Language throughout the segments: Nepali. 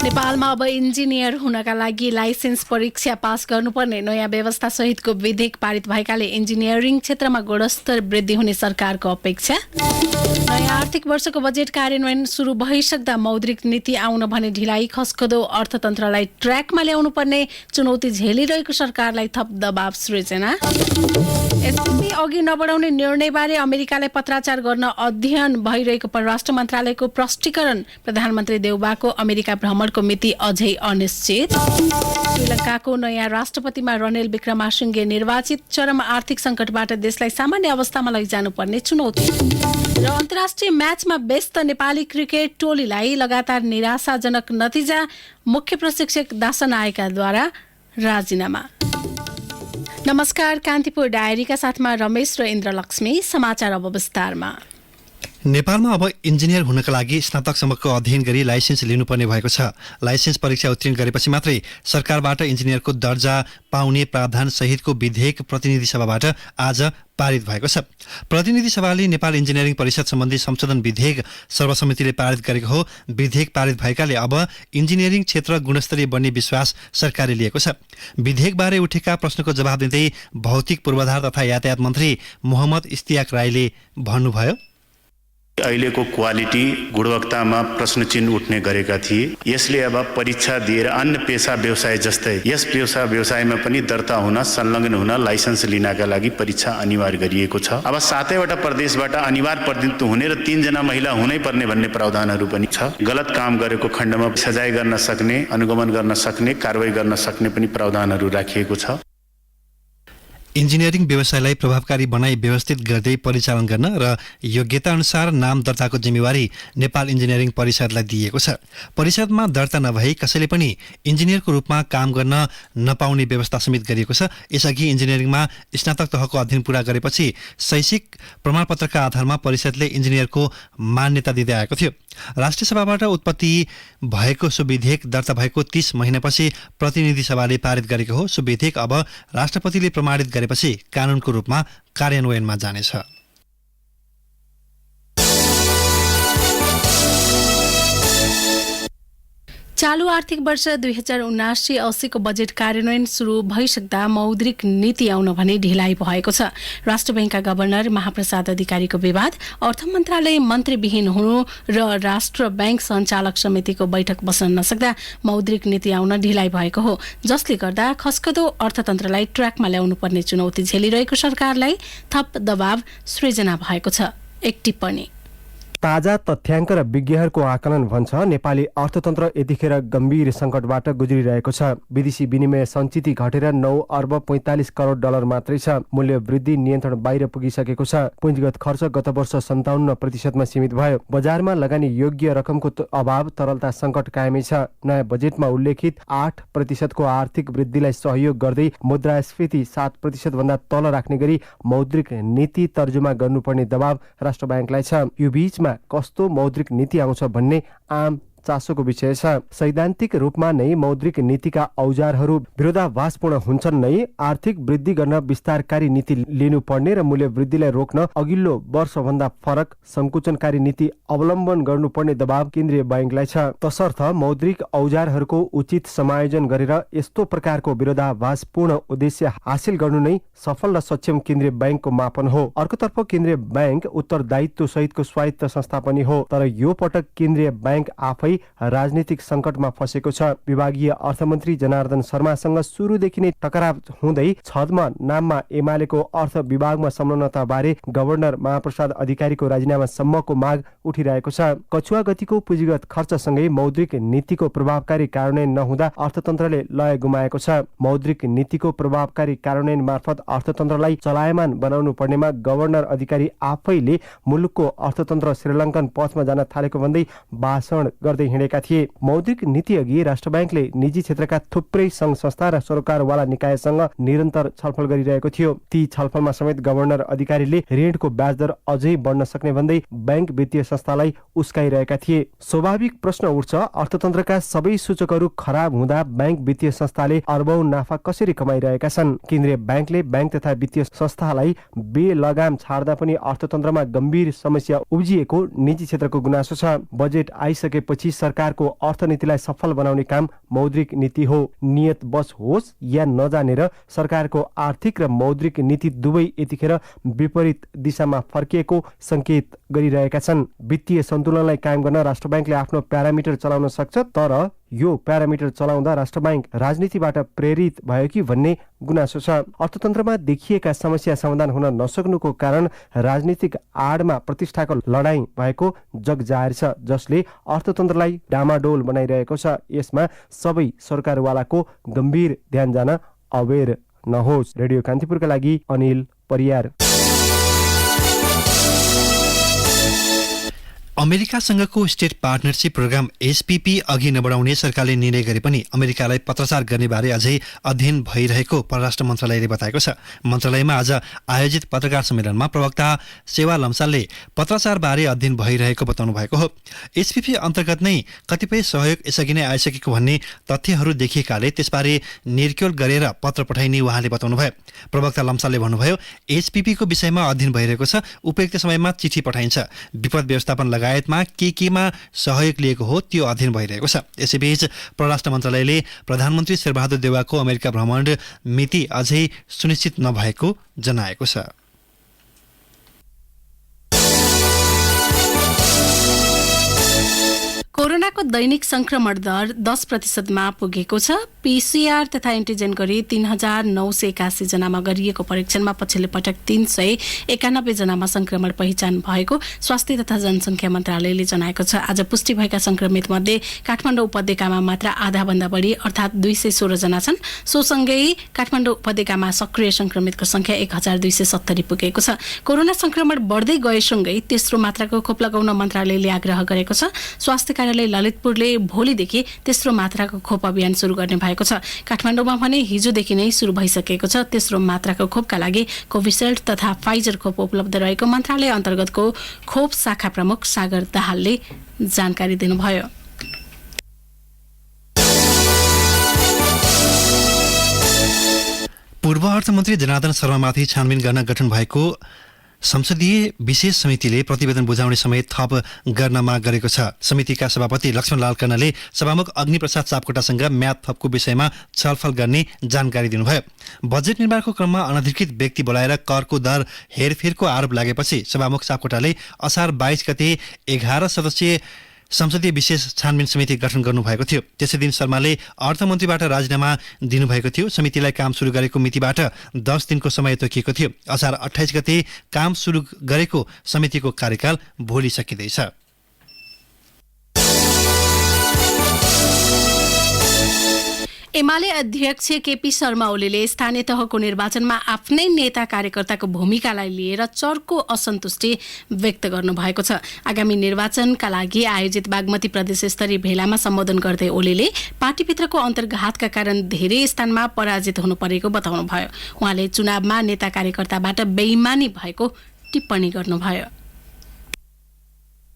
नेपालमा अब इन्जिनियर हुनका लागि लाइसेन्स परीक्षा पास गर्नुपर्ने नयाँ व्यवस्था सहितको विधेयक पारित भएकाले इन्जिनियरिङ क्षेत्रमा गुणस्तर वृद्धि हुने सरकारको अपेक्षा। नयाँ आर्थिक वर्षको बजेट कार्यान्वयन सुरु भइसक्दा मौद्रिक नीति आउन भने ढिलाइ, खस्कदो अर्थतन्त्रलाई ट्र्याकमा ल्याउनु पर्ने चुनौती झेलिरहेको सरकारलाई थप दबाव सृजना। एसपी अघि नबढाउने निर्णयबारे अमेरिकालाई पत्राचार गर्न अध्ययन भइरहेको परराष्ट्र मन्त्रालयको प्रष्टीकरण। प्रधानमन्त्री देउबाको अमेरिका भ्रमणको मिति अझै अनिश्चित। श्रीलङ्काको नयाँ राष्ट्रपतिमा रनिल विक्रमासिंघे निर्वाचित। चरम आर्थिक सङ्कटबाट देशलाई सामान्य अवस्थामा लैजानुपर्ने चुनौती। र अन्तर्राष्ट्रिय म्याचमा व्यस्त नेपाली क्रिकेट टोलीलाई लगातार निराशाजनक नतिजा। मुख्य प्रशिक्षक दासन आएकाद्वारा राजीनामा। नमस्कार, कान्तिपुर डायरीका साथमा रमेश र इन्द्रलक्ष्मी। समाचार अब विस्तारमा। नेपालमा अब इन्जिनियर हुनका लागि स्नातकसम्मको अध्ययन गरी लाइसेन्स लिनुपर्ने भएको छ। लाइसेन्स परीक्षा उत्तीर्ण गरेपछि मात्रै सरकारबाट इन्जिनियरको दर्जा पाउने प्रावधान सहितको विधेयक प्रतिनिधि सभाबाट आज पारित भएको छ। प्रतिनिधि सभाले नेपाल इन्जिनियरिङ परिषद सम्बन्धी संशोधन विधेयक सर्वसम्मतिले पारित गरेको हो। विधेयक पारित भएकाले अब इन्जिनियरिङ क्षेत्र गुणस्तरीय बन्ने विश्वास सरकारले लिएको छ। विधेयकबारे उठेका प्रश्नको जवाब दिँदै भौतिक पूर्वाधार तथा यातायात मन्त्री मोहम्मद इस्तियाक राईले भन्नुभयो, अहिलेको क्वालिटी गुणवत्तामा प्रश्न चिन्ह उठ्ने गरेका थिए। यसले अब परीक्षा दिएर अन्य पेशा व्यवसाय जस्तै यस पेशा व्यवसायमा पनि दर्ता हुन, संलग्न हुन लाइसेन्स लिनका लागि परीक्षा अनिवार्य गरिएको छ। अब 7वटा प्रदेशबाट अनिवार्य प्रतिनिधित्व हुने र 3 जना महिला हुनै पर्ने भन्ने प्रावधानहरू पनि छ। गलत काम गरेको खण्डमा सजाय गर्न सक्ने, अनुगमन गर्न सक्ने, कारबाही गर्न सक्ने पनि प्रावधानहरू राखिएको छ। इन्जिनियरिङ व्यवसायलाई प्रभावकारी बनाई व्यवस्थित गर्दै परिचालन गर्न र योग्यता अनुसार नाम दर्ताको जिम्मेवारी नेपाल इन्जिनियरिङ परिषदलाई दिएको छ। परिषदमा दर्ता नभई कसैले पनि इन्जिनियरको रूपमा काम गर्न नपाउने व्यवस्था समेत गरिएको छ। यसअघि इन्जिनियरिङमा स्नातक तहको अध्ययन पूरा गरेपछि शैक्षिक प्रमाणपत्रका आधारमा परिषदले इन्जिनियरको मान्यता दिँदै आएको थियो। राष्ट्रिय सभाबाट उत्पत्ति भएको सो विधेयक दर्ता भएको 30 महिनापछि प्रतिनिधि सभाले पारित गरेको हो। सो विधेयक अब राष्ट्रपतिले प्रमाणित गरेपछि कानूनको रूपमा कार्यान्वयनमा जानेछ। चालू आर्थिक वर्ष 2079-80 को बजेट कार्यान्वयन सुरु भइसक्दा मौद्रिक नीति आउन भने ढिलाइ भएको छ। राष्ट्र बैंकका गभर्नर महाप्रसाद अधिकारीको विवाद, अर्थ मन्त्रालय मन्त्रीविहीन हुनु र राष्ट्र बैंक सञ्चालक समितिको बैठक बस्न नसक्दा मौद्रिक नीति आउन ढिलाइ भएको हो, जसले गर्दा खस्कदो अर्थतन्त्रलाई ट्र्याकमा ल्याउनु पर्ने चुनौती झेलिरहेको सरकारलाई थप दबाव सृजना भएको छ। एक टिप्पणी। ताजा तथ्याङ्क र विज्ञहरूको आकलन भन्छ नेपाली अर्थतन्त्र यतिखेर गम्भीर सङ्कटबाट गुज्रिरहेको छ। विदेशी विनिमय सञ्चिति घटेर 9 अर्ब 45 करोड डलर मात्रै छ। मूल्य वृद्धि नियन्त्रण बाहिर पुगिसकेको छ। पुँजीगत खर्च गत वर्ष 57% सीमित भयो। बजारमा लगानी योग्य रकमको अभाव, तरलता सङ्कट कायमै छ। नयाँ बजेटमा उल्लेखित 8% को आर्थिक वृद्धिलाई सहयोग गर्दै मुद्रास्फीति 7% भन्दा तल राख्ने गरी मौद्रिक नीति तर्जुमा गर्नुपर्ने दबाव राष्ट्र बैंकलाई छ। यो बीचमा कस्तो मौद्रिक नीति आउँछ भन्ने आम चासोको विषय छ। सैद्धान्तिक रूपमा नै मौद्रिक नीतिका औजारहरू विरोधाभासपूर्ण हुन्छन् नै। आर्थिक वृद्धि गर्न विस्तारकारी नीति लिनुपर्ने र मूल्य वृद्धिलाई रोक्न अघिल्लो वर्षभन्दा फरक सङ्कुचनकारी नीति अवलम्बन गर्नुपर्ने दबाव केन्द्रीय बैंकलाई छ। तसर्थ मौद्रिक औजारहरूको उचित समायोजन गरेर यस्तो प्रकारको विरोधाभासपूर्ण उद्देश्य हासिल गर्नु नै सफल र सक्षम केन्द्रीय बैंकको मापन हो। अर्कोतर्फ केन्द्रीय बैंक उत्तरदायित्व सहितको स्वायत्त संस्था पनि हो। तर यो पटक केन्द्रीय बैंक आफै राजनीतिक संकटमा फसेको छ। विभागीय अर्थमन्त्री जनार्दन शर्मासँग सुरुदेखि नै टकराव हुँदै छदमा नाममा एमालेको अर्थ विभागमा संलग्नता बारे गभर्नर महाप्रसाद अधिकारीको राजीनामा सम्मको माग उठिरहेको छ। कछुवा गतिको पुँजीगत खर्चसँगै मौद्रिक नीतिको प्रभावकारी कार्यान्वयन नहुँदा अर्थतन्त्रले लय गुमाएको छ। मौद्रिक नीतिको प्रभावकारी कार्यान्वयन मार्फत अर्थतन्त्रलाई चलायमान बनाउनु पर्नेमा गभर्नर अधिकारी आफैले मुलुकको अर्थतन्त्र श्रीलङ्कन पथमा जान थालेको भन्दै भाषण गर्दै हिँडेका थिए। मौद्रिक नीति अघि राष्ट्र बैंकले निजी क्षेत्रका थुप्रै संघ संस्था र सरकारवाला निकायसँग निरन्तर छलफल गरिरहेको थियो। ती छलफलमा समेत गभर्नर अधिकारीले ऋणको ब्याज दर अझै बढ्न सक्ने भन्दै बैंक वित्तीय संस्थालाई उस्काइरहेका थिए। स्वाभाविक प्रश्न उठ्छ, अर्थतन्त्रका सबै सूचकहरू खराब हुँदा बैंक वित्तीय संस्थाले अर्बौं नाफा कसरी कमाइरहेका छन्? केन्द्रीय बैंकले बैंक तथा वित्तीय संस्थालाई बेलगाम छाड्दा पनि अर्थतन्त्रमा गम्भीर समस्या उब्जिएको निजी क्षेत्रको गुनासो छ। बजेट आइसकेपछि सरकारको अर्थनीतिलाई सफल बनाउने काम मौद्रिक नीति हो। नियत बस होस् या नजानेर सरकारको आर्थिक र मौद्रिक नीति दुवै यतिखेर विपरीत दिशामा फर्किएको संकेत गरिरहेका छन्। वित्तीय सन्तुलनलाई कायम गर्न राष्ट्र बैंकले आफ्नो प्यारामिटर चलाउन सक्छ, तर यो प्यारामिटर चलाउँदा राष्ट्र बैंक राजनीतिबाट प्रेरित भयो कि भन्ने गुनासो छ। अर्थतन्त्रमा देखिएका समस्या समाधान हुन नसक्नुको कारण राजनीतिक आडमा प्रतिष्ठाको लडाईँ भएको जग जाहेर छ, जसले अर्थतन्त्रलाई डामाडोल बनाइरहेको छ। यसमा सबै सरकारवालाको गम्भीर ध्यान जान अवेर नहोस्। रेडियो कान्तिपुरका लागि अनिल परियार। अमेरिकासँगको स्टेट पार्टनरशिप प्रोग्राम एसपीपी अघि नबढाउने सरकारले निर्णय गरे पनि अमेरिकालाई पत्राचार गर्ने बारे अझै अध्ययन भइरहेको परराष्ट्र मन्त्रालयले बताएको छ। मन्त्रालयमा आज आयोजित पत्रकार सम्मेलनमा प्रवक्ता सेवा लम्सालले पत्राचार बारे अध्ययन भइरहेको बताउनु भएको हो। एसपीपी अन्तर्गत नै कतिपय सहयोग यसअघि नै आइसकेको भन्ने तथ्यहरू देखिएकाले त्यसबारे निर्क्योल गरेर पत्र पठाइने उहाँले बताउनुभयो। प्रवक्ता लम्सालले भन्नुभयो, एसपीपीको विषयमा अध्ययन भइरहेको छ, उपयुक्त समयमा चिठी पठाइन्छ। विपद व्यवस्थापन लगायतमा केमा सहयोग लिएको हो त्यो अध्ययन भइरहेको छ। यसैबीच परराष्ट्र मन्त्रालयले प्रधानमन्त्री शेरबहादुर देउवाको अमेरिका भ्रमण मिति अझै सुनिश्चित नभएको जनाएको छ। कोरोनाको दैनिक संक्रमण दर 10% पुगेको छ। पीसीआर तथा एन्टिजेन गरी 3981 जनामा गरिएको परीक्षणमा पछिल्लो पटक 391 जनामा संक्रमण पहिचान भएको स्वास्थ्य तथा जनसंख्या मन्त्रालयले जनाएको छ। आज पुष्टि भएका संक्रमित मध्ये काठमाडौँ उपत्यकामा मात्र आधा भन्दा बढी अर्थात् 216 जना छन्। सोसँगै काठमाडौँ उपत्यकामा सक्रिय संक्रमितको संख्या 1270 पुगेको छ। कोरोना संक्रमण बढ्दै गएसँगै तेस्रो मात्राको खोप लगाउन मन्त्रालयले आग्रह गरेको छ। स्वास्थ्य कार्यालय ललितपुरले भोलिदेखि तेस्रो मात्राको खोप अभियान सुरु गर्ने भएको छ। काठमाडौँमा भने हिजोदेखि नै सुरु भइसकेको छ। तेस्रो मात्राको खोपका लागि कोभिसिल्ड तथा फाइजर खोप उपलब्ध रहेको मन्त्रालय अन्तर्गतको खोप शाखा प्रमुख सागर दाहालले जानकारी दिनुभयो। पूर्व अर्थमन्त्री जनार्दन शर्मामाथि छानबिन गर्न गठन भएको संसदीय विशेष समितिले प्रतिवेदन बुझाउने समय थप गर्न माग गरेको छ। समितिका सभापति लक्ष्मणलाल कर्णले सभामुख अग्निप्रसाद सापकोटासँग म्याद थपको विषयमा छलफल गर्ने जानकारी दिनुभयो। बजेट निर्माणको क्रममा अनधिकृत व्यक्ति बोलाएर करको दर हेरफेरको आरोप लागेपछि सभामुख सापकोटाले असार 22 गते 11 सदस्यीय संसदीय विशेष छानबिन समिति गठन गर्नुभएको थियो। त्यसै दिन शर्माले अर्थमन्त्रीबाट राजीनामा दिनुभएको थियो। समितिलाई काम सुरु गरेको मितिबाट 10 दिनको समय तोकिएको थियो। असार 28 गते काम सुरु गरेको समितिको कार्यकाल भोलि सकिँदैछ। एमाले अध्यक्ष केपी शर्मा ओलीले स्थानीय तहको निर्वाचनमा आफ्नै नेता कार्यकर्ताको भूमिकालाई लिएर चर्को असन्तुष्टि व्यक्त गर्नुभएको छ। आगामी निर्वाचनका लागि आयोजित बागमती प्रदेश स्तरीय भेलामा सम्बोधन गर्दै ओलीले पार्टीभित्रको अन्तर्घातका कारण धेरै स्थानमा पराजित हुनु परेको बताउनुभयो। उहाँले चुनावमा नेता कार्यकर्ताबाट बेइमानी भएको टिप्पणी गर्नुभयो।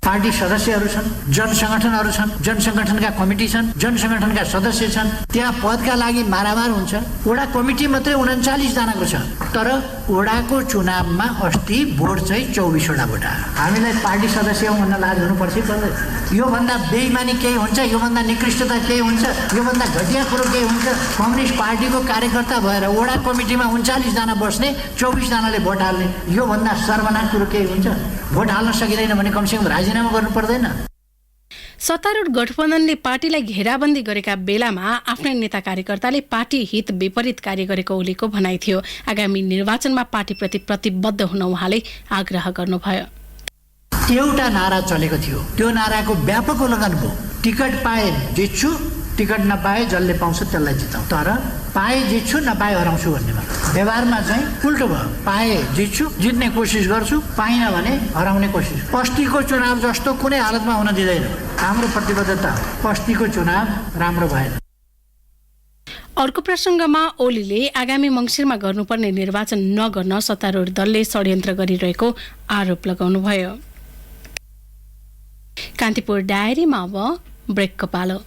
पार्टी सदस्यहरू छन्, जनसंगठनहरू छन्, जनसंगठनका कमिटी छन्, जनसंगठनका सदस्य छन्। त्यहाँ पदका लागि मारामार हुन्छ। वडा कमिटी मात्रै 39 जनाको छ, तर वडाको चुनावमा अस्ति भोट चाहिँ 24 वटा भोट आयो। हामीलाई पार्टी सदस्य भन्न लाज हुनुपर्छ पर्दैन। योभन्दा बेइमानी केही हुन्छ, योभन्दा निकृष्टता केही हुन्छ, योभन्दा घटिया कुरो केही हुन्छ? कम्युनिस्ट पार्टीको कार्यकर्ता भएर वडा कमिटीमा 39 जना बस्ने, 24 जनाले भोट हाल्ने, योभन्दा सर्वनाश कुरो केही हुन्छ? भोट हाल्न सकिँदैन भने कमसेकम राजीनामा गर्नु पर्दैन? सत्तारूढ गठबन्धनले पार्टीलाई घेराबन्दी गरेका बेलामा आफ्नै नेता कार्यकर्ताले पार्टी हित विपरीत कार्य गरेको ओलीको भनाइ थियो। आगामी निर्वाचनमा पार्टीप्रति प्रतिबद्ध हुन उहाँले आग्रह गर्नुभयो। एउटा नारा चलेको थियो, त्यो नाराको व्यापक उल्लङ्घन भयो। टिकट पाए जित्छु, टिकट नपाए जसले पाउँछ त्यसलाई जिताउँ, तर पाए जित्छु नपाए हराउँछु भन्नेमा व्यवहारमा चाहिँ उल्टो भयो। पाए जित्छु, जित्ने कोसिस गर्छु, पाइनँ भने हराउने कोसिस। अस्तिको चुनाव जस्तो कुनै हालतमा हुन दिँदैन। हाम्रो प्रतिबद्धता हो, अस्तिको चुनाव राम्रो भएन। अर्को प्रसङ्गमा ओलीले आगामी मङ्सिरमा गर्नुपर्ने निर्वाचन नगर्न सत्तारूढ दलले षड्यन्त्र गरिरहेको आरोप लगाउनुभयो। कान्तिपुर डायरीमा अब ब्रेकको पालो।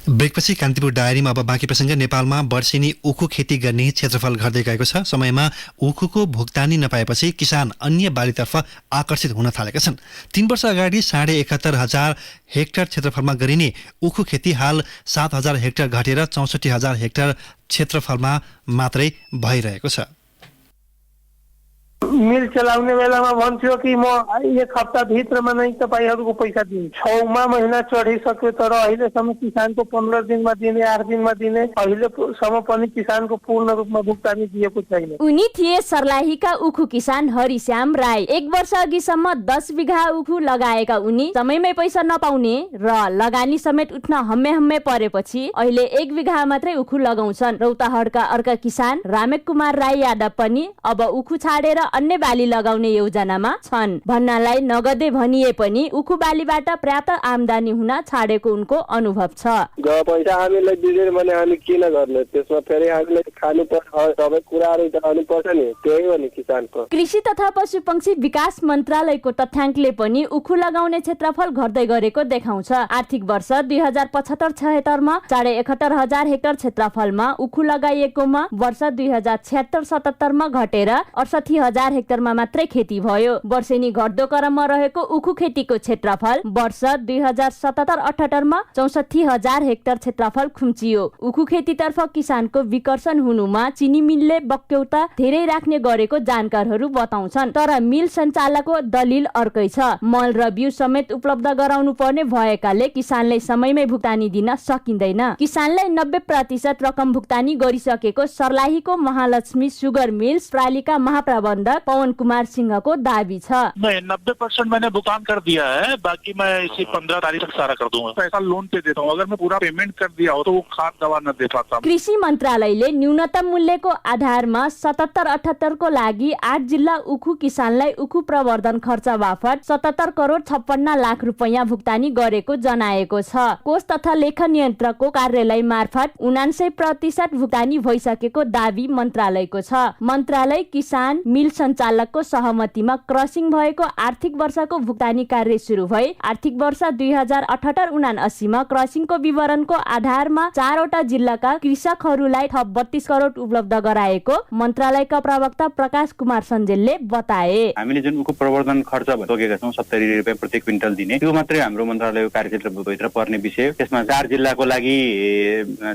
ब्रेकपछि कान्तिपुर डायरीमा अब बाँकी प्रसङ्ग। नेपालमा वर्षेनी उखु खेती गर्ने क्षेत्रफल घट्दै गएको छ। समयमा उखुको भुक्तानी नपाएपछि किसान अन्य बालीतर्फ आकर्षित हुन थालेका छन्। 3 वर्ष अगाडि 71,500 हेक्टर क्षेत्रफलमा गरिने उखु खेती हाल 7,000 हेक्टर घटेर 64,000 हेक्टर क्षेत्रफलमा मात्रै भइरहेको छ। मिल चलाउने बेलामा भन्थ्यो कि म 1 हप्ताभित्रमा नै तपाईँहरूको पैसा दिन्छु। 6औं महिना चढिसक्यो तर अहिलेसम्म किसानको 15 दिनमा दिने, 8 दिनमा दिने, अहिलेसम्म पनि किसानको पूर्ण रूपमा भुक्तानी दिएको छैन। उनी थिए सर्लाहीका उखु किसान हरिश्याम राई। 1 वर्ष अघिसम्म 10 बिघा उखु लगाएका उनी समयमै पैसा नपाउने र लगानी समेत उठ्न हम्मे परेपछि अहिले 1 बिघा मात्रै उखु लगाउँछन्। रौतहटका अर्का किसान रामेक कुमार राई यादव पनि अब उखु छाडेर अन्य बाली लगाउने योजनामा छन्। भन्नालाई नगदे भनिए पनि उखु बालीबाट पर्याप्त आमदानी हुन छाडेको उनको अनुभव छ। पैसा हामीलाई दिँदैन भने हामी किन गर्ने, त्यसमा फेरि हामीले खानु पर्छ, सबै कुराहरू गर्नु पर्छ नि, त्यही हो नि किसानको। कृषि तथा पशुपक्षी विकास मन्त्रालयको तथ्याङ्कले पनि उखु लगाउने क्षेत्रफल घट्दै गरेको देखाउँछ। आर्थिक वर्ष 2075-76 मा 71,000 हेक्टर क्षेत्रफलमा उखु लगाइएकोमा वर्ष 2076-77 मा घटेर 68,000 हेक्टरमा मात्रै खेती भयो। वर्षेनी घट्दो क्रममा रहेको उखु खेतीको क्षेत्रफल वर्ष 2077-78 मा 64,000 हेक्टर क्षेत्रफल खुम्चियो। उखु खेतीतर्फ किसानको विकर्षण हुनुमा चिनी मिलले बक्यौता धेरै राख्ने गरेको जानकारहरू बताउँछन्। तर मिल सञ्चालकको दलिल अर्कै छ। मल र बिउ समेत उपलब्ध गराउनु पर्ने भएकाले किसानले समयमै भुक्तानी दिन सकिँदैन। किसानलाई 90% रकम भुक्तानी गरिसकेको सर्लाहीको महालक्ष्मी सुगर मिल्स प्रालिका महाप्रबन्धक पवन कुमार सिंहको दावी छ। मैं 90% मैंने भुगतान कर दिया है, बाकी मैं इसी 15 तारीख तक सारा कर दूंगा। पैसा लोन पे देता हूँ, अगर मैं पूरा पेमेंट कर दिया हो तो वो खाद दवा न दे पाता। कृषि मन्त्रालयले न्यूनतम मूल्यको आधारमा 77-78 को लागि 8 जिल्ला उखु किसानलाई उखु प्रवर्धन खर्च बापत 77 करोड 56 लाख रुपैयाँ भुक्तानी गरेको जनाएको छ। कोष तथा लेखा नियन्त्रकको कार्यालय मार्फत 79% भुक्तानी भइसकेको दावी मन्त्रालयको छ। मन्त्रालय किसान मिल सञ्चालकको सहमतिमा क्रसिङ भएको आर्थिक वर्षको भुक्तानी कार्य सुरु भई आर्थिक वर्ष 2078-79 मा क्रसिङको विवरणको आधारमा 4 वटा जिल्लाका कृषकहरूलाई थप 32 करोड उपलब्ध गराएको मन्त्रालयका प्रवक्ता प्रकाश कुमार सञ्जेलले बताए। हामीले जुन उखु प्रवर्धन खर्च तोकेका छौं 70 रुपैयाँ प्रति क्विन्टल दिने, त्यो मात्रै हाम्रो मन्त्रालयको कार्यक्षेत्रभित्र पर्ने विषय। त्यसमा 4 जिल्लाको लागि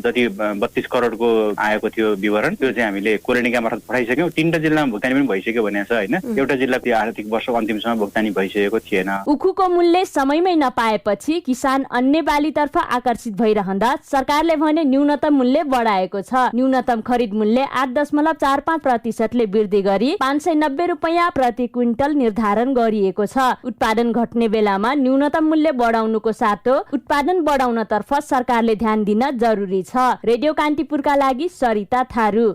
जति 32 करोडको आएको थियो विवरण, त्यो चाहिँ हामीले कोलेनिका मार्फत पठाइसक्यौं। 3 जिल्लामा भुक्तानी पनि भइसक्यो भनेको छ हैन। एउटा जिल्लाको आर्थिक वर्षको अन्तिमसम्म भुक्तानी भइसकेको थिएन। उखुको मूल्य समयमै नपाएपछि किसान अन्य बालीतर्फ आकर्षित भइरहँदा सरकारले भने न्यूनतम मूल्य बढाएको छ। न्यूनतम खरिद मूल्य 8.45% ले वृद्धि गरी 590 रुपैयाँ प्रति क्विन्टल निर्धारण गरिएको छ। उत्पादन घट्ने बेलामा न्यूनतम मूल्य बढाउनुको साटो उत्पादन बढाउनतर्फ सरकारले ध्यान दिन जरुरी छ। रेडियो कान्तिपुरका लागि सरिता थारू।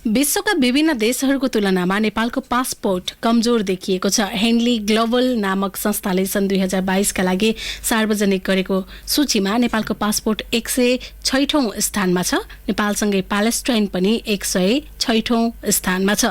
विश्वका विभिन्न देशहरूको तुलनामा नेपालको पासपोर्ट कमजोर देखिएको छ। हेनली ग्लोबल नामक संस्थाले सन् 2022 का लागि सार्वजनिक गरेको सूचीमा नेपालको पासपोर्ट 106औं स्थानमा छ। नेपालसँगै प्यालेस्टाइन पनि 106औं स्थानमा छ।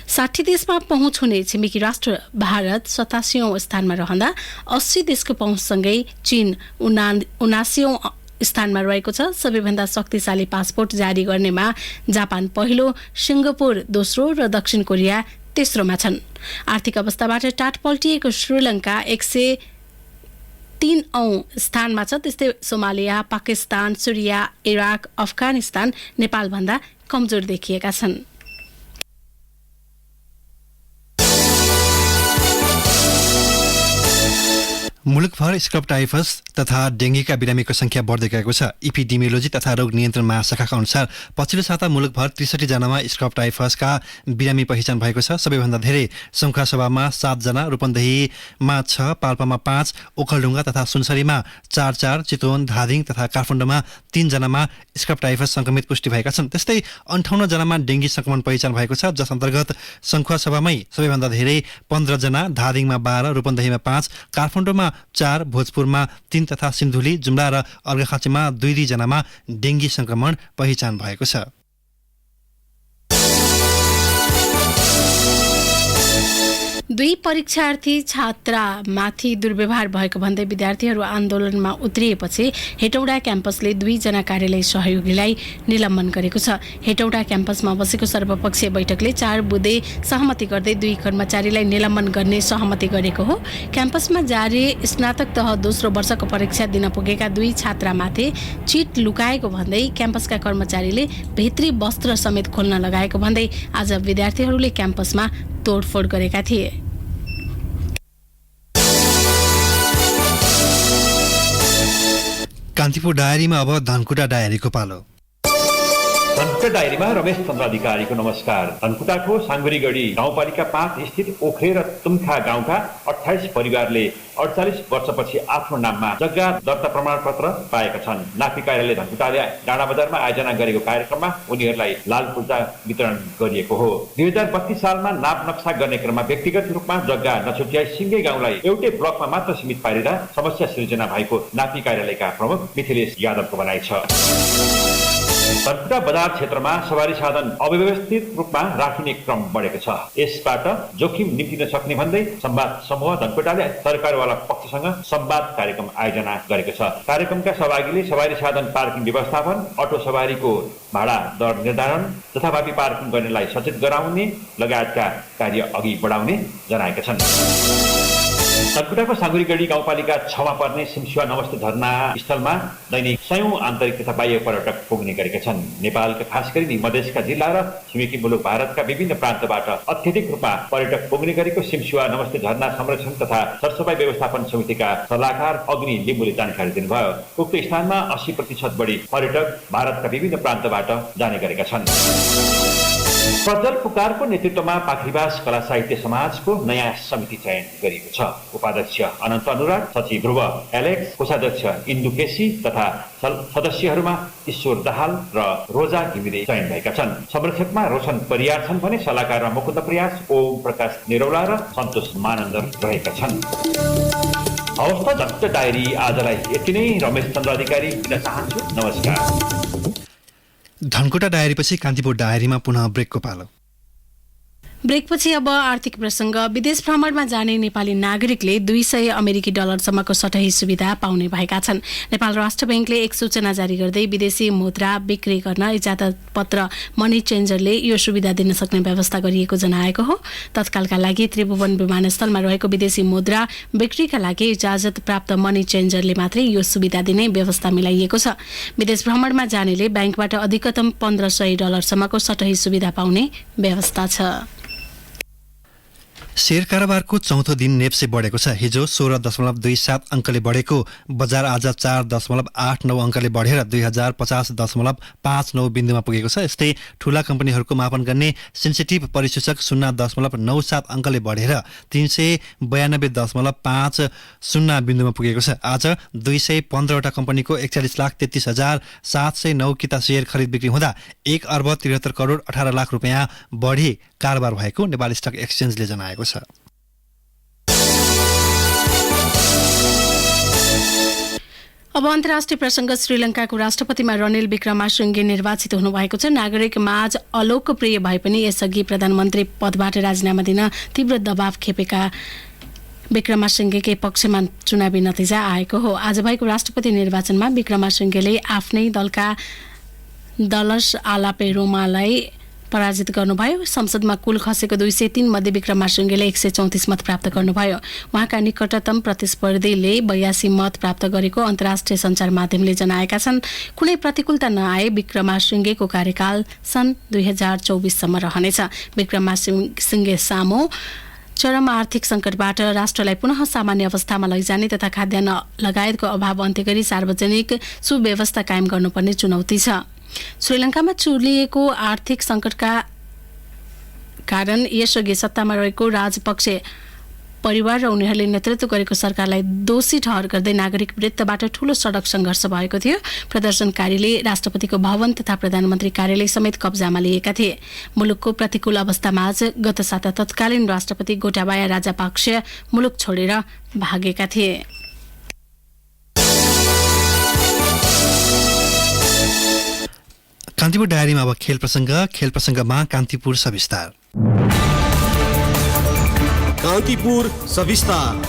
60 देशमा पहुँच हुने छिमेकी राष्ट्र भारत 87औं स्थानमा रहँदा 80 देशको पहुँचसँगै चीन 79औं स्थानमा रहेको छ। सबैभन्दा शक्तिशाली पासपोर्ट जारी गर्नेमा जापान पहिलो, सिङ्गापुर दोस्रो र दक्षिण कोरिया तेस्रोमा छन्। आर्थिक अवस्थाबाट टाट पल्टिएको श्रीलङ्का 103औं स्थानमा छ। त्यस्तै सोमालिया, पाकिस्तान, सिरिया, इराक, अफगानिस्तान नेपालभन्दा कमजोर देखिएका छन्। मुलुकभर स्क्रब टाइफस तथा डेङ्गीका बिरामीको संख्या बढ्दै गएको छ। इपिडेमियोलोजी तथा रोग नियन्त्रण महाशाखाका अनुसार पछिल्लो साता मुलुकभर 63 जनामा स्क्रब टाइफसका बिरामी पहिचान भएको छ। सबैभन्दा धेरै सङ्खुवासभामा 7 जना, रूपन्देहीमा 6, पाल्पामा 5, ओखलढुङ्गा तथा सुनसरीमा 4, चितवन, धादिङ तथा काठमाडौँमा 3 जनामा स्क्रब टाइफस संक्रमित पुष्टि भएका छन्। त्यस्तै 58 जनामा डेङ्गी संक्रमण पहिचान भएको छ, जस अन्तर्गत सङ्खुवासभामै सबैभन्दा धेरै 15 जना, धादिङमा 12, रूपन्देहीमा 5, काठमाडौँमा 4, भोजपुरमा 3 तथा सिन्धुली, जुम्ला र अर्घाखाँचीमा 2 जनामा डेङ्गी संक्रमण पहिचान भएको छ। दुई परीक्षार्थी छात्रामाथि दुर्व्यवहार भएको भन्दै विद्यार्थीहरू आन्दोलनमा उत्रिएपछि हेटौडा क्याम्पसले 2 जना कार्यालय सहयोगीलाई निलम्बन गरेको छ। हेटौडा क्याम्पसमा बसेको सर्वपक्षीय बैठकले 4 बुँदे सहमति गर्दै 2 कर्मचारीलाई निलम्बन गर्ने सहमति गरेको हो। क्याम्पसमा जारी स्नातक तह दोस्रो वर्षको परीक्षा दिन पुगेका 2 छात्रामाथि चिट लुकाएको भन्दै क्याम्पसका कर्मचारीले भित्री वस्त्र समेत खोल्न लगाएको भन्दै आज विद्यार्थीहरूले क्याम्पसमा तोडफोड गरेका थिए। कान्तिपुर डायरीमा अब धनकुटा डायरीको पालो। धनकुटा डायरीमा रमेश चन्द्र अधिकारीको नमस्कार। धनकुटाको साङ्गुरीगढी गाउँपालिका 5 स्थित ओख्रे र तुम्खा गाउँका 28 परिवारले 48 वर्षपछि आफ्नो नाममा जग्गा दर्ता प्रमाणपत्र पाएका छन्। नापी कार्यालय धनकुटाले डाँडा बजारमा आयोजना गरेको कार्यक्रममा उनीहरूलाई लाल पूर्जा वितरण गरिएको हो। 2032 सालमा नाप नक्सा गर्ने क्रममा व्यक्तिगत रूपमा जग्गा नछुट्याई सिङ्गै गाउँलाई एउटै ब्लकमा मात्र सीमित पारेर समस्या सृजना भएको नापी कार्यालयका प्रमुख मिथिलेश यादवको भनाइ छ। धनकुटा बजार क्षेत्रमा सवारी साधन अव्यवस्थित रूपमा राखिने क्रम बढेको छ। यसबाट जोखिम निम्तिन सक्ने भन्दै संवाद समूह धनकुटाले सरकारवाला पक्षसँग संवाद कार्यक्रम आयोजना गरेको छ। कार्यक्रमका सहभागीले सवारी साधन पार्किङ व्यवस्थापन, अटो सवारीको भाडा दर निर्धारण, जथाभावी पार्किङ गर्नेलाई सचेत गराउने लगायतका कार्य अघि बढाउने जनाएका छन्। धनकुटाको साङ्गुरीगढी गाउँपालिका 6 मा पर्ने सिमसुवा नमस्ते झरना स्थलमा दैनिक 100औं आन्तरिक तथा बाह्य पर्यटक पुग्ने गरेका छन्। नेपालका खास गरी मधेसका जिल्ला र छिमेकी मुलुक भारतका विभिन्न प्रान्तबाट अत्यधिक रूपमा पर्यटक पुग्ने गरेको सिमसुवा नमस्ते झरना संरक्षण तथा सरसफाई व्यवस्थापन समितिका सल्लाहकार अग्नि लिम्बुले जानकारी दिनुभयो। उक्त स्थानमा 80% बढी पर्यटक भारतका विभिन्न प्रान्तबाट जाने गरेका छन्। प्रज्वल पुकारको नेतृत्वमा पाखरीबास कला साहित्य समाजको नयाँ समिति चयन गरिएको छ। उपाध्यक्ष अनन्त अनुराग, सचिव ध्रुव एलेक्स, कोषाध्यक्ष इन्दु केसी तथा सदस्यहरूमा ईश्वर दाहाल र रोजा घिमिरे चयन भएका छन्। संरक्षकमा रोशन परियार छन् भने सल्लाहकारमा मुकुन्द प्रयास, ओम प्रकाश निरौला र सन्तोष मानन्द रहेका छन्। अवस्था धनकुटा डायरी आजलाई यति नै। रमेश चन्द्र अधिकारी दिन चाहन्छु। नमस्कार। धनकुटा डायरीपछि कान्तिपुर डायरीमा पुनः ब्रेकको पालो। ब्रेकपछि अब आर्थिक प्रसङ्ग। विदेश भ्रमणमा जाने नेपाली नागरिकले 200 अमेरिकी डलरसम्मको सटही सुविधा पाउने भएका छन्। नेपाल राष्ट्र बैंकले एक सूचना जारी गर्दै विदेशी मुद्रा बिक्री गर्न इजाजत पत्र मनी चेन्जरले यो सुविधा दिन सक्ने व्यवस्था गरिएको जनाएको हो। तत्कालका लागि त्रिभुवन विमानस्थलमा रहेको विदेशी मुद्रा बिक्रीका लागि इजाजत प्राप्त मनी चेन्जरले मात्रै यो सुविधा दिने व्यवस्था मिलाइएको छ। विदेश भ्रमणमा जानेले ब्याङ्कबाट अधिकतम 1500 डलरसम्मको सटही सुविधा पाउने व्यवस्था छ। शेयर कारोबारको चौथो दिन नेप्से बढेको छ। हिजो 16.27 अङ्कले बढेको बजार आज 4.89 अङ्कले बढेर 2050.59 बिन्दुमा पुगेको छ। यस्तै ठूला कम्पनीहरूको मापन गर्ने सेन्सिटिभ परिसूचक 0.97 अङ्कले बढेर 392.50 बिन्दुमा पुगेको छ। आज 215वटा कम्पनीको 41,33,709 किता शेयर खरिद बिक्री हुँदा 1,73,18,00,000 रुपियाँ बढी कारोबार भएको नेपाल स्टक एक्सचेन्जले जनाएको छ। अब अन्तर्राष्ट्रिय प्रसङ्ग। श्रीलङ्काको राष्ट्रपतिमा रनिल विक्रमासिङ्घे निर्वाचित हुनुभएको छ। नागरिक माझ अलोकप्रिय भए पनि यसअघि प्रधानमन्त्री पदबाट राजीनामा दिन तीव्र दबाव खेपेका विक्रमासिङ्घेकै पक्षमा चुनावी नतिजा आएको हो। आज भएको राष्ट्रपति निर्वाचनमा विक्रमासिङ्घेले आफ्नै दलका दलस आलापेरोमालाई पराजित गर्नुभयो। संसदमा कुल खसेको 203 मध्ये विक्रमासिङ्घेले 134 मत प्राप्त गर्नुभयो। उहाँका निकटतम प्रतिस्पर्धीले 82 मत प्राप्त गरेको अन्तर्राष्ट्रिय सञ्चार माध्यमले जनाएका छन्। कुनै प्रतिकूलता नआए विक्रमासिङ्घेको कार्यकाल सन् 2024 सम्म रहनेछ। विक्रमासिङ्घे सामु चरम आर्थिक सङ्कटबाट राष्ट्रलाई पुनः सामान्य अवस्थामा लैजाने तथा खाद्यान्न लगायतको अभाव अन्त्य गरी सार्वजनिक सुव्यवस्था कायम गर्नुपर्ने चुनौती छ। श्रीलङ्कामा चुलिएको आर्थिक सङ्कटका कारण यसअघि सत्तामा रहेको राजपक्ष परिवार र उनीहरूले नेतृत्व गरेको सरकारलाई दोषी ठहर गर्दै नागरिक वृत्तबाट ठूलो सडक सङ्घर्ष भएको थियो। प्रदर्शनकारीले राष्ट्रपतिको भवन तथा प्रधानमन्त्री कार्यालय समेत कब्जामा लिएका थिए। मुलुकको प्रतिकूल अवस्थामा आज गत साता तत्कालीन राष्ट्रपति गोटाबाया राजापाक्से मुलुक छोडेर भागेका थिए। कान्तिपुर डायरीमा अब खेल प्रसङ्गमा कान्तिपुर सविस्तार। कान्तिपुर सविस्तार।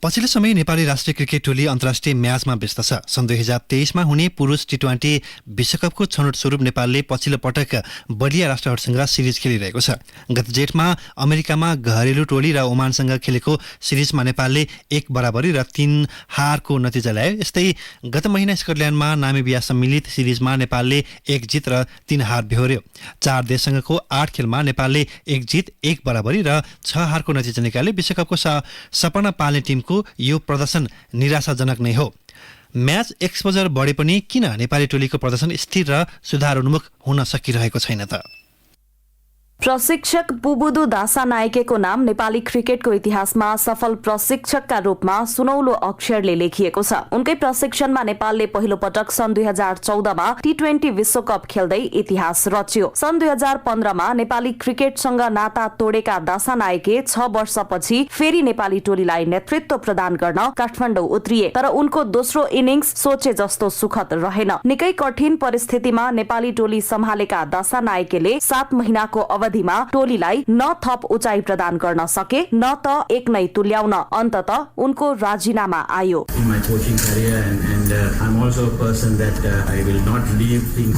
पछिल्लो समय नेपाली राष्ट्रिय क्रिकेट टोली अन्तर्राष्ट्रिय म्याचमा व्यस्त छ। सन् 2023मा हुने पुरुष T20 विश्वकपको छनौट स्वरूप नेपालले पछिल्लो पटक बलिया राष्ट्रहरूसँग सिरिज खेलिरहेको छ। गत जेठमा अमेरिकामा घरेलु टोली र ओमानसँग खेलेको सिरिजमा नेपालले 1 बराबरी र 3 हारको नतिजा ल्यायो। यस्तै गत महिना स्कटल्यान्डमा नामिबिया सम्मिलित सिरिजमा नेपालले 1 जित र 3 हार बेहोर्यो। 4 देशसँगको 8 खेलमा नेपालले 1 जित 1 बराबरी र 6 हारको नतिजा निकाले। विश्वकपको सपना पाल्ने टिमको यो प्रदर्शन निराशाजनक नै हो। म्याच एक्सपोजर बढे पनि किन नेपाली टोलीको प्रदर्शन स्थिर र सुधारोन्मुख हुन सकिरहेको छैन त? प्रशिक्षक बुबुदु दासा नायकेको नाम नेपाली क्रिकेटको इतिहासमा सफल प्रशिक्षकका रूपमा सुनौलो अक्षरले लेखिएको छ। उनकै प्रशिक्षणमा नेपालले पहिलो पटक सन् 2014मा T20 विश्वकप खेल्दै इतिहास रच्यो। सन् 2015मा नेपाली क्रिकेटसँग नाता तोडेका दासा नायके 6 वर्षपछि फेरि नेपाली टोलीलाई नेतृत्व प्रदान गर्न काठमाडौँ उत्रिए। तर उनको दोस्रो इनिङ्स सोचे जस्तो सुखद रहेन। निकै कठिन परिस्थितिमा नेपाली टोली सम्हालेका दासा नायकेले 7 महिनाको अवधिमा टोलीलाई न थप उचाइ प्रदान गर्न सके न त एक नै तुल्याउन अन्ततः उनको राजीनामा आयो।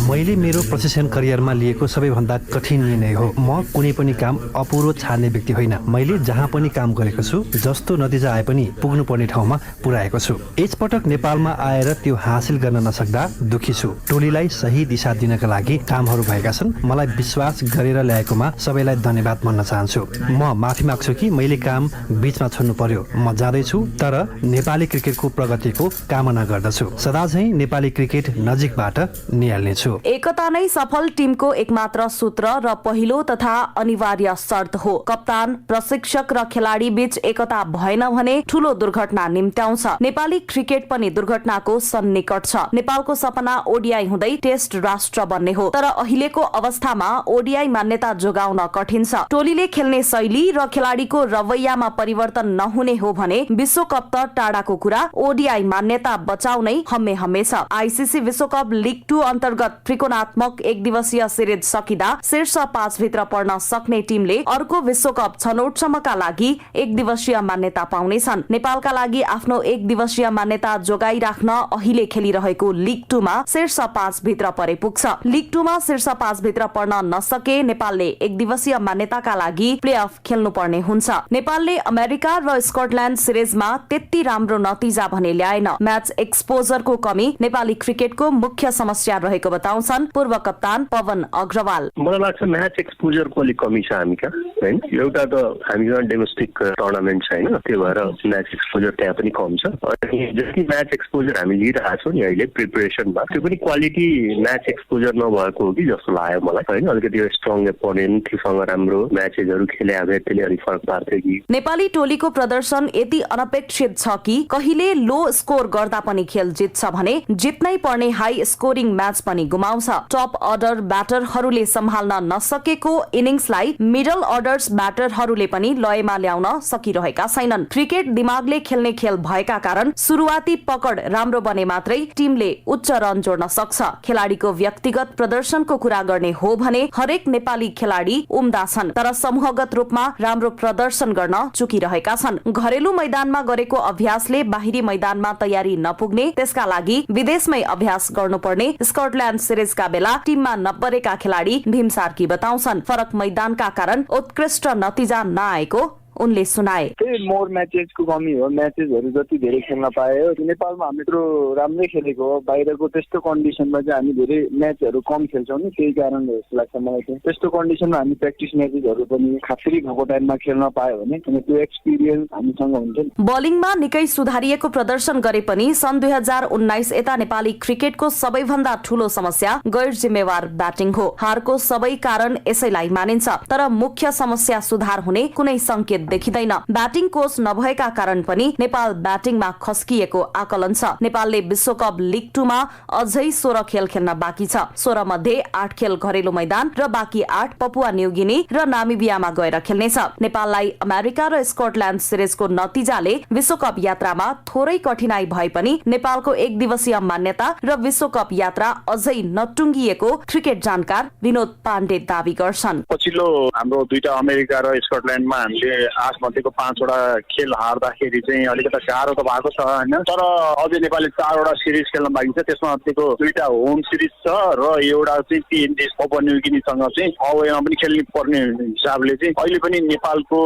मैले मेरो प्रशिक्षण करियरमा लिएको सबैभन्दा कठिन निर्णय हो। म कुनै पनि काम अपुरो छाड्ने व्यक्ति होइन। मैले जहाँ पनि काम गरेको छु जस्तो नतिजा आए पनि पुग्नुपर्ने ठाउँमा पुर्याएको छु। यसपटक नेपालमा आएर त्यो हासिल गर्न नसक्दा दुखी छु। टोलीलाई सही दिशा दिनका लागि कामहरू भएका छन्। मलाई विश्वास गरेर ल्याएकोमा सबैलाई धन्यवाद भन्न चाहन्छु। म माफी माग्छु कि मैले काम बीचमा छोड्नु पर्यो। म जाँदैछु तर नेपाली क्रिकेटको प्रगतिको कामना गर्दछु। सदाझै नेपाली क्रिकेट नजिकबाट निहाल्नेछु। एकता नै सफल टिमको एकमात्र सूत्र र पहिलो तथा अनिवार्य शर्त हो। कप्तान, प्रशिक्षक र खेलाडी बीच एकता भएन भने ठूलो दुर्घटना निम्त्याउँछ। नेपाली क्रिकेट पनि दुर्घटनाको सन्निकट छ। नेपालको सपना ओडीआई हुँदै टेस्ट राष्ट्र बन्ने हो। तर अहिलेको अवस्थामा ओडीआई मान्यता जोगाउन कठिन छ। टोलीले खेल्ने शैली र खेलाडीको रवैयामा परिवर्तन नहुने हो भने विश्वकप त टाढाको कुरा, ओडीआई मान्यता बचाउनै हम्मे हम्मे छ। आईसीसी विश्वकप लीग 2 अन्तर्गत त्रिकोणात्मक एक दिवसीय सिरिज सकिँदा शीर्ष 5 भित्र पर्न सक्ने टिमले अर्को विश्वकप छनौटसम्मका लागि एक दिवसीय मान्यता पाउनेछन्। नेपालका लागि आफ्नो एक दिवसीय मान्यता जोगाइराख्न अहिले खेलिरहेको लीग 2 मा शीर्ष 5 भित्र परे पुग्छ। लीग 2 मा शीर्ष 5 भित्र पर्न नसके नेपालले एक दिवसीय मान्यताका लागि प्लेअफ खेल्नुपर्ने हुन्छ। नेपालले अमेरिका र स्कटल्यान्ड सिरिजमा त्यति राम्रो नतिजा भने ल्याएन। म्याच एक्सपोजरको कमी नेपाली क्रिकेटको मुख्य समस्या रहेको बताउँछन् पूर्व कप्तान पवन अग्रवाल। मलाई लाग्छ म्याच एक्सपोजरको अलिक कमी छ हामी कहाँ, हैन? एउटा त हामीसँग डोमेस्टिक टुर्नामेन्ट छैन, त्यो भएर म्याच एक्सपोजर त्यहाँ पनि कम छ। अनि जति म्याच एक्सपोजर हामी लिइरहेको छौँ नि अहिले प्रिपरेसनमा, त्यो पनि क्वालिटी म्याच एक्सपोजर नभएको हो कि जस्तो लाग्यो मलाई, हैन? अलिकति स्ट्रङ एपोनेन्टसँग राम्रो म्याचेसहरू खेले भए त्यसले अलिक फरक पार्थ्यो कि। नेपाली टोलीको प्रदर्शन यति अनपेक्षित छ कि कहिले लो स्कोर गर्दा पनि खेल जित्छ भने जित्नै पर्ने हाई स्कोरिङ म्याच पनि गुमाउँछ। टप अर्डर ब्याटरहरूले सम्हाल्न नसकेको इनिङ्सलाई मिडल अर्डर्स ब्याटरहरूले पनि लयमा ल्याउन सकिरहेका छैनन्। क्रिकेट दिमागले खेल्ने खेल भएका कारण सुरुवाती पकड राम्रो बने मात्रै टिमले उच्च रन जोड्न सक्छ। खेलाडीको व्यक्तिगत प्रदर्शनको कुरा गर्ने हो भने हरेक नेपाली खेलाडी उम्दा छन् तर समूहगत रूपमा राम्रो प्रदर्शन गर्न चुकिरहेका छन्। घरेलु मैदानमा गरेको अभ्यासले बाहिरी मैदानमा तयारी नपुग्ने, त्यसका लागि विदेशमै अभ्यास गर्नुपर्ने स्कटल्यान्ड सिरिजका बेला टिममा नपरेका खेलाडी भीम सार्की बताउँछन्। फरक मैदानका कारण उत्कृष्ट नतिजा नआएको उनले सुनाए। त्यही मोर म्याचेसको कमी हो। म्याचेसहरू जति धेरै खेल्न पायो, नेपालमा हामी त्यत्रो राम्रै खेलेको हो। बाहिरको त्यस्तो कन्डिसनमा चाहिँ हामी धेरै म्याचहरू कम खेल्छौँ नि, त्यही कारणले जस्तो लाग्छ मलाई चाहिँ। त्यस्तो कन्डिसनमा हामी प्र्याक्टिस म्याचेसहरू पनि खासरी भएको टाइममा खेल्न पायो भने त्यो एक्सपिरियन्स हामीसँग हुन्छ नि। बलिङमा निकै सुधारिएको प्रदर्शन गरे पनि सन् 2019 यता नेपाली क्रिकेटको सबैभन्दा ठूलो समस्या गैर जिम्मेवार ब्याटिङ हो। हारको सबै कारण यसैलाई मानिन्छ, तर मुख्य समस्या सुधार हुने कुनै संकेत देखिँदैन। ब्याटिङ कोच नभएका कारण पनि नेपाल ब्याटिङमा खस्किएको आकलन छ। नेपालले विश्वकप लिग 2 मा अझै 16 खेल खेल्न बाँकी छ। 16 मध्ये 8 खेल घरेलु मैदान र बाँकी 8 पपुवा न्युगिनी र नामिबियामा गएर खेल्नेछ। नेपाललाई अमेरिका र स्कटल्याण्ड सिरिजको नतिजाले विश्वकप यात्रामा थोरै कठिनाई भए पनि नेपालको एक दिवसीय मान्यता र विश्वकप यात्रा अझै नटुङ्गिएको क्रिकेट जानकार विनोद पाण्डे दावी गर्छन्। पछिल्लो हाम्रो दुईटा अमेरिका र स्कटल्याण्डमा हामीले 8 मध्येको 5 वटा खेल हार्दाखेरि चाहिँ अलिकति गाह्रो त भएको छ हैन, तर अझै नेपालले 4 वटा सिरिज खेल्न बाँकी छ। त्यसमा अहिलेको दुईटा होम सिरिज छ र एउटा चाहिँ टिएनडी पपुवा न्युगिनीसँग चाहिँ अवेमा पनि खेल्नु पर्ने हिसाबले चाहिँ अहिले पनि नेपालको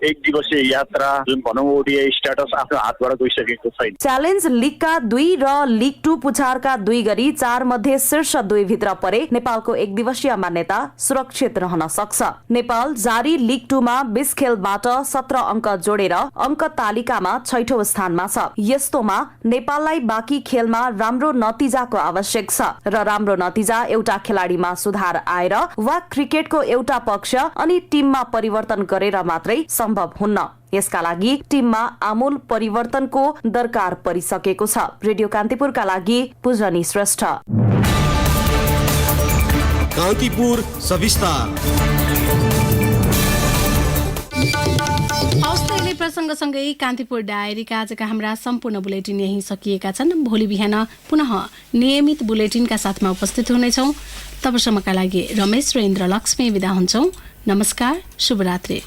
एक दिवसीय यात्रा जुन भनौँ ओडिआई स्ट्याटस आफ्नो हातबाट गइसकेको छैन। च्यालेन्ज लिगका 2 र लिग 2 पुछारका 2 गरी 4 मध्ये शीर्ष 2 भित्र परे नेपालको एक दिवसीय मान्यता सुरक्षित रहन सक्छ। नेपाल जारी लिग 2 मा 20 खेलबाट 17 अङ्क जोडेर अङ्क तालिकामा 6औं स्थानमा छ। यस्तोमा नेपाललाई बाँकी खेलमा राम्रो नतिजाको आवश्यक छ र राम्रो नतिजा एउटा खेलाडीमा सुधार आएर वा क्रिकेटको एउटा पक्ष अनि टिममा परिवर्तन गरेर मात्रै सम्भव हुन्न। यसका लागि टिममा आमूल परिवर्तनको दरकार परिसकेको छ। रेडियो कान्तिपुरका लागि पूजनी श्रेष्ठ। कान्तिपुर सविस्तार। हौसले प्रसङ्गसँगै कान्तिपुर डायरीका आजका हाम्रा सम्पूर्ण बुलेटिन यही सकिएका छन्। भोलि बिहान पुनः नियमित बुलेटिनका साथमा उपस्थित हुनेछौँ। तबसम्मका लागि रमेश र इन्द्र लक्ष्मी बिदा हुन्छौँ। नमस्कार, शुभरात्रि।